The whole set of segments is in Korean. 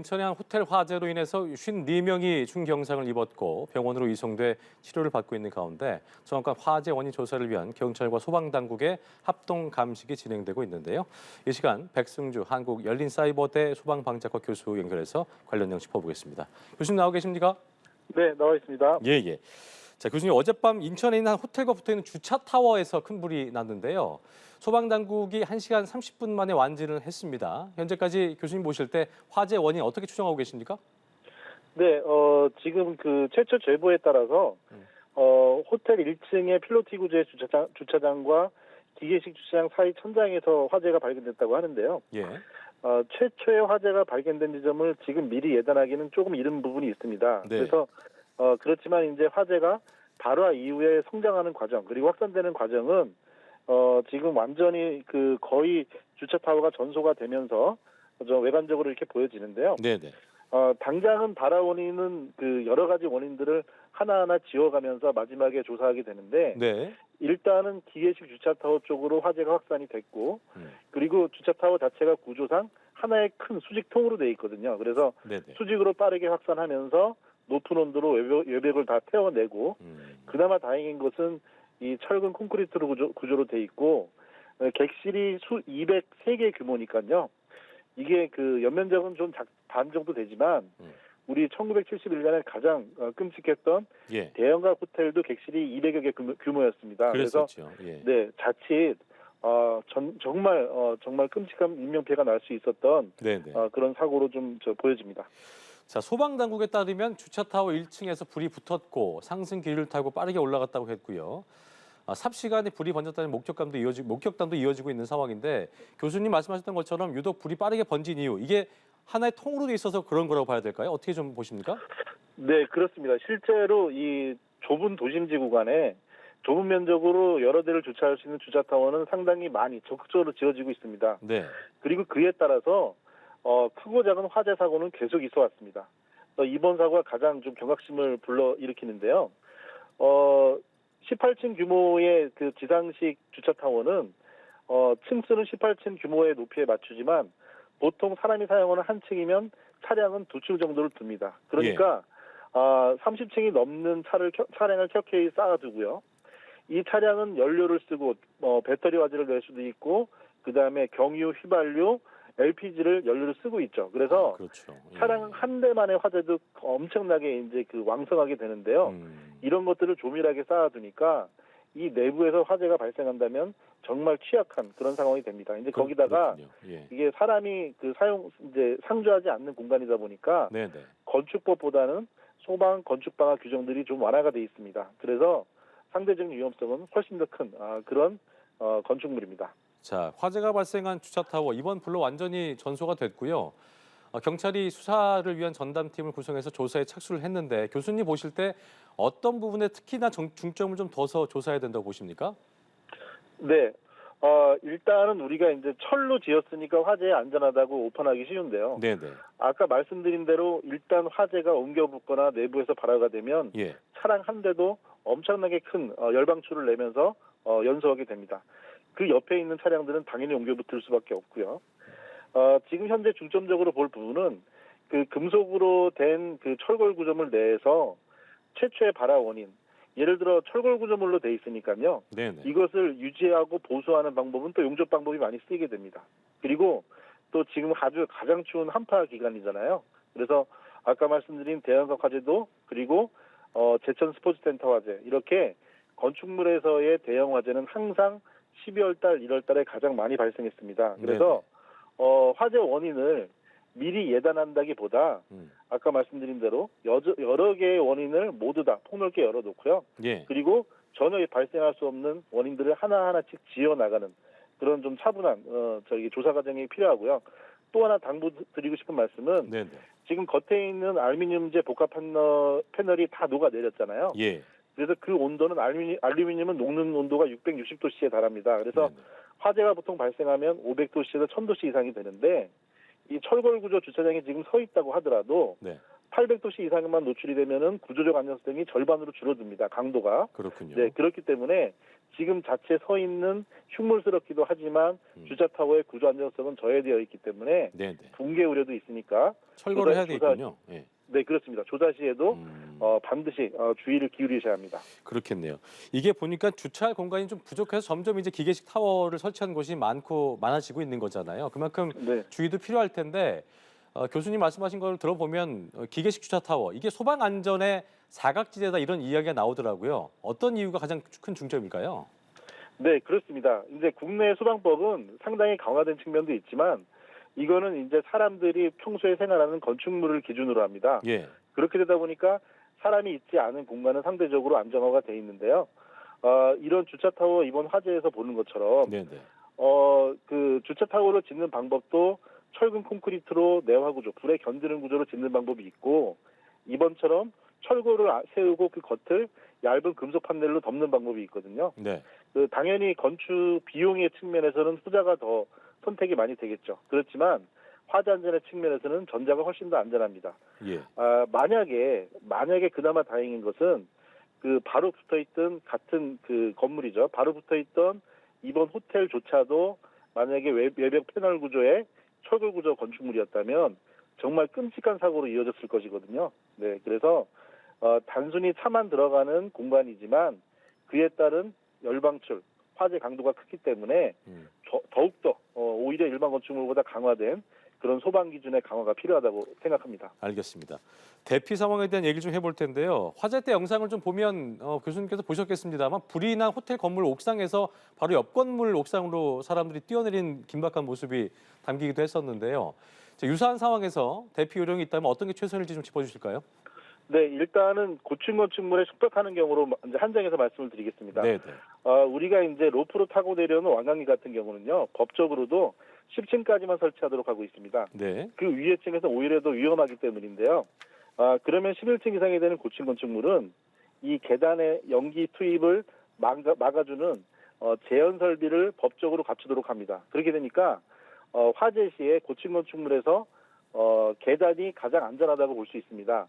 인천의 한 호텔 화재로 인해서 54명이 중경상을 입었고 병원으로 이송돼 치료를 받고 있는 가운데 정확한 화재 원인 조사를 위한 경찰과 소방당국의 합동 감식이 진행되고 있는데요. 이 시간 백승주 한국열린사이버대 소방방재과 교수 연결해서 관련 내용 짚어보겠습니다. 교수님 나와 계십니까? 네, 나와 있습니다. 예. 자, 교수님 어젯밤 인천에 있는 한 호텔과 붙어있는 주차 타워에서 큰 불이 났는데요. 소방당국이 1시간 30분 만에 완진을 했습니다. 현재까지 교수님 보실 때 화재 원인 어떻게 추정하고 계십니까? 네, 지금 그 최초 제보에 따라서 호텔 1층의 필로티 구조의 주차장과 기계식 주차장 사이 천장에서 화재가 발견됐다고 하는데요. 예. 최초의 화재가 발견된 지점을 지금 미리 예단하기는 조금 이른 부분이 있습니다. 네. 그래서 그렇지만 이제 화재가 발화 이후에 성장하는 과정 그리고 확산되는 과정은 지금 완전히 그 거의 주차 타워가 전소가 되면서 좀 외관적으로 이렇게 보여지는데요. 네네. 당장은 발화 원인은 그 여러 가지 원인들을 하나하나 지워가면서 마지막에 조사하게 되는데 네. 일단은 기계식 주차 타워 쪽으로 화재가 확산이 됐고 그리고 주차 타워 자체가 구조상 하나의 큰 수직통으로 돼 있거든요. 그래서 네네. 수직으로 빠르게 확산하면서 높은 온도로 외벽을 다 태워내고 그나마 다행인 것은 이 철근 콘크리트로 구조로 돼 있고 객실이 수 203개 규모니까요. 이게 그 연면적은 좀 반 정도 되지만 우리 1971년에 가장 끔찍했던 예. 대형가 호텔도 객실이 200여 개 규모였습니다. 그랬었죠. 그래서 예. 네, 자칫 정말 끔찍한 인명피해가 날 수 있었던 네네. 그런 사고로 좀 보여집니다. 자, 소방당국에 따르면 주차타워 1층에서 불이 붙었고 상승 기류를 타고 빠르게 올라갔다고 했고요. 삽시간에 불이 번졌다는 목격담도 이어지고 있는 상황인데 교수님 말씀하셨던 것처럼 유독 불이 빠르게 번진 이유 이게 하나의 통으로 돼 있어서 그런 거라고 봐야 될까요? 어떻게 좀 보십니까? 네, 그렇습니다. 실제로 이 좁은 도심지 구간에 좁은 면적으로 여러 대를 주차할 수 있는 주차타워는 상당히 많이 적극적으로 지어지고 있습니다. 네. 그리고 그에 따라서 크고 작은 화재 사고는 계속 있어 왔습니다. 이번 사고가 가장 좀 경각심을 불러일으키는데요. 18층 규모의 그 지상식 주차타워는 층수는 18층 규모의 높이에 맞추지만 보통 사람이 사용하는 한 층이면 차량은 2층 정도를 둡니다. 그러니까 30층이 넘는 차량을 켜켜이 쌓아두고요. 이 차량은 연료를 쓰고 배터리 화재를 낼 수도 있고 그다음에 경유, 휘발유, LPG를 연료를 쓰고 있죠. 그래서 그렇죠. 예. 차량 한 대만의 화재도 엄청나게 이제 그 왕성하게 되는데요. 이런 것들을 조밀하게 쌓아두니까 이 내부에서 화재가 발생한다면 정말 취약한 그런 상황이 됩니다. 이제 거기다가 예. 이게 사람이 그 이제 상주하지 않는 공간이다 보니까 네네. 건축법보다는 소방 건축방화 규정들이 좀 완화가 돼 있습니다. 그래서 상대적인 위험성은 훨씬 더 큰 그런 건축물입니다. 자, 화재가 발생한 주차타워 이번 불로 완전히 전소가 됐고요. 경찰이 수사를 위한 전담팀을 구성해서 조사에 착수를 했는데 교수님 보실 때 어떤 부분에 특히나 중점을 좀 둬서 조사해야 된다고 보십니까? 네. 일단은 우리가 이제 철로 지었으니까 화재에 안전하다고 오판하기 쉬운데요. 네네. 아까 말씀드린 대로 일단 화재가 옮겨 붙거나 내부에서 발화가 되면 예. 차량 한 대도 엄청나게 큰 열방출을 내면서 연소하게 됩니다. 그 옆에 있는 차량들은 당연히 옮겨 붙을 수밖에 없고요. 지금 현재 중점적으로 볼 부분은 그 금속으로 된 그 철골 구조물 내에서 최초의 발화 원인, 예를 들어 철골 구조물로 돼 있으니까요. 네네. 이것을 유지하고 보수하는 방법은 또 용접 방법이 많이 쓰이게 됩니다. 그리고 또 지금 아주 가장 추운 한파 기간이잖아요. 그래서 아까 말씀드린 대형각 화재도 그리고 제천 스포츠센터 화재 이렇게 건축물에서의 대형 화재는 항상 12월 달, 1월 달에 가장 많이 발생했습니다. 그래서 화재 원인을 미리 예단한다기보다 아까 말씀드린 대로 여러 개의 원인을 모두 다 폭넓게 열어놓고요. 예. 그리고 전혀 발생할 수 없는 원인들을 하나하나씩 지어나가는 그런 좀 차분한 조사 과정이 필요하고요. 또 하나 당부드리고 싶은 말씀은 네네. 지금 겉에 있는 알루미늄재 복합 패널이 다 녹아내렸잖아요. 예. 그래서 그 온도는 알루미늄은 녹는 온도가 660도씨에 달합니다. 그래서 네네. 화재가 보통 발생하면 500도씨에서 1000도씨 이상이 되는데 이 철골 구조 주차장에 지금 서 있다고 하더라도 네. 800도씨 이상만 노출이 되면은 구조적 안전성이 절반으로 줄어듭니다. 강도가. 그렇군요. 네, 그렇기 때문에 지금 자체 서 있는 흉물스럽기도 하지만 주차타워의 구조 안정성은 저해되어 있기 때문에 네네. 붕괴 우려도 있으니까 철거를 해야 조사- 되겠군요. 예. 네, 그렇습니다. 조사 시에도 반드시 주의를 기울이셔야 합니다. 그렇겠네요. 이게 보니까 주차할 공간이 좀 부족해서 점점 이제 기계식 타워를 설치한 곳이 많아지고 있는 거잖아요. 그만큼 네. 주의도 필요할 텐데 교수님 말씀하신 걸 들어보면 기계식 주차 타워 이게 소방 안전의 사각지대다 이런 이야기가 나오더라고요. 어떤 이유가 가장 큰 중점일까요? 네, 그렇습니다. 이제 국내 소방법은 상당히 강화된 측면도 있지만 이거는 이제 사람들이 평소에 생활하는 건축물을 기준으로 합니다. 예. 그렇게 되다 보니까 사람이 있지 않은 공간은 상대적으로 안정화가 돼 있는데요. 이런 주차타워 이번 화재에서 보는 것처럼 네네. 그 주차타워를 짓는 방법도 철근 콘크리트로 내화 구조, 불에 견디는 구조로 짓는 방법이 있고 이번처럼 철골을 세우고 그 겉을 얇은 금속 판넬로 덮는 방법이 있거든요. 네. 당연히 건축 비용의 측면에서는 후자가 더 선택이 많이 되겠죠. 그렇지만 화재 안전의 측면에서는 전자가 훨씬 더 안전합니다. 예. 만약에 그나마 다행인 것은 그 바로 붙어있던 같은 그 건물이죠. 바로 붙어있던 이번 호텔조차도 만약에 외벽 패널 구조의 철골 구조 건축물이었다면 정말 끔찍한 사고로 이어졌을 것이거든요. 네, 그래서 단순히 차만 들어가는 공간이지만 그에 따른 열방출, 화재 강도가 크기 때문에 더욱더 오히려 일반 건축물보다 강화된 그런 소방 기준의 강화가 필요하다고 생각합니다. 알겠습니다. 대피 상황에 대한 얘기를 좀 해볼 텐데요. 화재 때 영상을 좀 보면 교수님께서 보셨겠습니다만 불이 난 호텔 건물 옥상에서 바로 옆 건물 옥상으로 사람들이 뛰어내린 긴박한 모습이 담기기도 했었는데요. 유사한 상황에서 대피 요령이 있다면 어떤 게 최선일지 좀 짚어주실까요? 네, 일단은 고층 건축물에 숙박하는 경우로 이제 한정해서 말씀을 드리겠습니다. 네. 우리가 이제 로프로 타고 내려오는 완강기 같은 경우는요, 법적으로도 10층까지만 설치하도록 하고 있습니다. 네. 그 위에 층에서 오히려 더 위험하기 때문인데요. 그러면 11층 이상이 되는 고층 건축물은 이 계단의 연기 투입을 막아주는 제연 설비를 법적으로 갖추도록 합니다. 그렇게 되니까 화재 시에 고층 건축물에서 계단이 가장 안전하다고 볼 수 있습니다.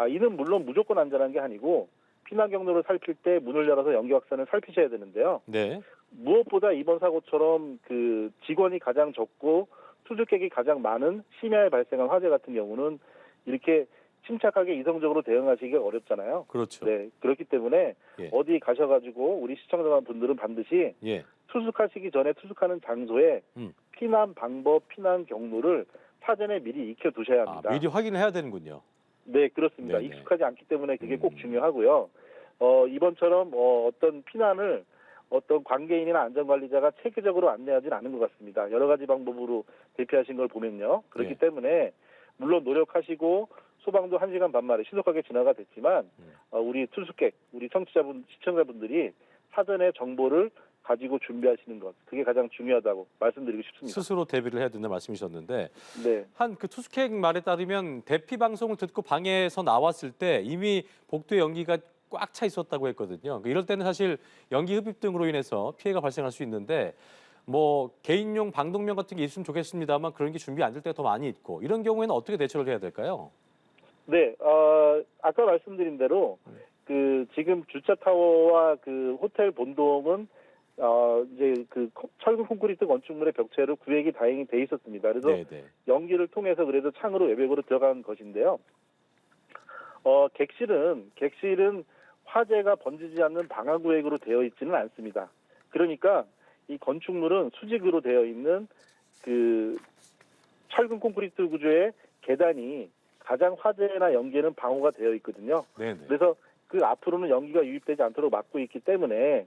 이는 물론 무조건 안전한 게 아니고 피난 경로를 살필 때 문을 열어서 연기 확산을 살피셔야 되는데요. 네. 무엇보다 이번 사고처럼 그 직원이 가장 적고 투숙객이 가장 많은 심야에 발생한 화재 같은 경우는 이렇게 침착하게 이성적으로 대응하시기가 어렵잖아요. 그렇죠. 네, 그렇기 때문에 예. 어디 가셔가지고 우리 시청자분들은 반드시 예. 투숙하시기 전에 투숙하는 장소에 피난 방법, 피난 경로를 사전에 미리 익혀두셔야 합니다. 미리 확인해야 되는군요. 네, 그렇습니다. 네네. 익숙하지 않기 때문에 그게 꼭 중요하고요. 이번처럼 어떤 피난을 어떤 관계인이나 안전관리자가 체계적으로 안내하지는 않은 것 같습니다. 여러 가지 방법으로 대피하신 걸 보면요. 그렇기 네. 때문에 물론 노력하시고 소방도 1시간 반 만에 신속하게 진화가 됐지만 우리 투숙객, 우리 시청자분들이 사전에 정보를 가지고 준비하시는 것, 그게 가장 중요하다고 말씀드리고 싶습니다. 스스로 대비를 해야 된다는 말씀이셨는데 네. 한 그 투숙객 말에 따르면 대피 방송을 듣고 방에서 나왔을 때 이미 복도에 연기가 꽉 차 있었다고 했거든요. 이럴 때는 사실 연기 흡입 등으로 인해서 피해가 발생할 수 있는데 뭐 개인용 방독면 같은 게 있으면 좋겠습니다만 그런 게 준비 안 될 때가 더 많이 있고 이런 경우에는 어떻게 대처를 해야 될까요? 네, 아까 말씀드린 대로 그 지금 주차 타워와 그 호텔 본동은 이제 그 철근 콘크리트 건축물의 벽체로 구획이 다행히 돼 있었습니다. 그래서 네네. 연기를 통해서 그래도 창으로 외벽으로 들어간 것인데요. 객실은 화재가 번지지 않는 방화 구획으로 되어 있지는 않습니다. 그러니까 이 건축물은 수직으로 되어 있는 그 철근 콘크리트 구조의 계단이 가장 화재나 연기에는 방호가 되어 있거든요. 네네. 그래서 그 앞으로는 연기가 유입되지 않도록 막고 있기 때문에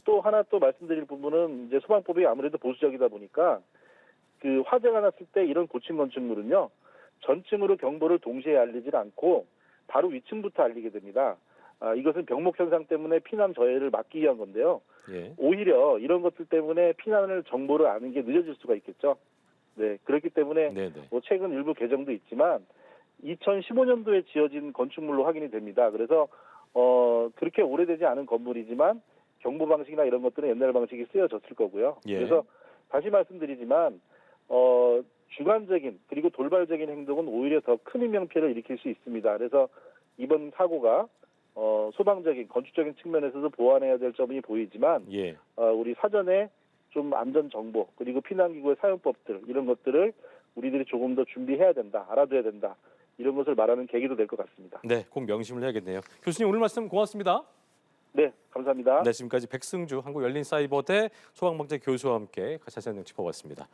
또 하나 또 말씀드릴 부분은 이제 소방법이 아무래도 보수적이다 보니까 그 화재가 났을 때 이런 고층 건축물은요 전층으로 경보를 동시에 알리질 않고 바로 위층부터 알리게 됩니다. 이것은 병목 현상 때문에 피난 저해를 막기 위한 건데요. 예. 오히려 이런 것들 때문에 피난을 정보를 아는 게 늦어질 수가 있겠죠. 네, 그렇기 때문에 네네. 뭐 최근 일부 개정도 있지만 2015년도에 지어진 건축물로 확인이 됩니다. 그래서 그렇게 오래되지 않은 건물이지만 경보 방식이나 이런 것들은 옛날 방식이 쓰여졌을 거고요. 예. 그래서 다시 말씀드리지만 주관적인 그리고 돌발적인 행동은 오히려 더 큰 인명피해를 일으킬 수 있습니다. 그래서 이번 사고가 소방적인 건축적인 측면에서도 보완해야 될 점이 보이지만 예. 우리 사전에 좀 안전 정보 그리고 피난기구의 사용법들 이런 것들을 우리들이 조금 더 준비해야 된다, 알아둬야 된다 이런 것을 말하는 계기도 될 것 같습니다. 네, 꼭 명심을 해야겠네요. 교수님 오늘 말씀 고맙습니다. 네, 감사합니다. 네, 지금까지 백승주 한국열린사이버대 소방방재 교수와 함께 자세한 내용 짚어봤습니다.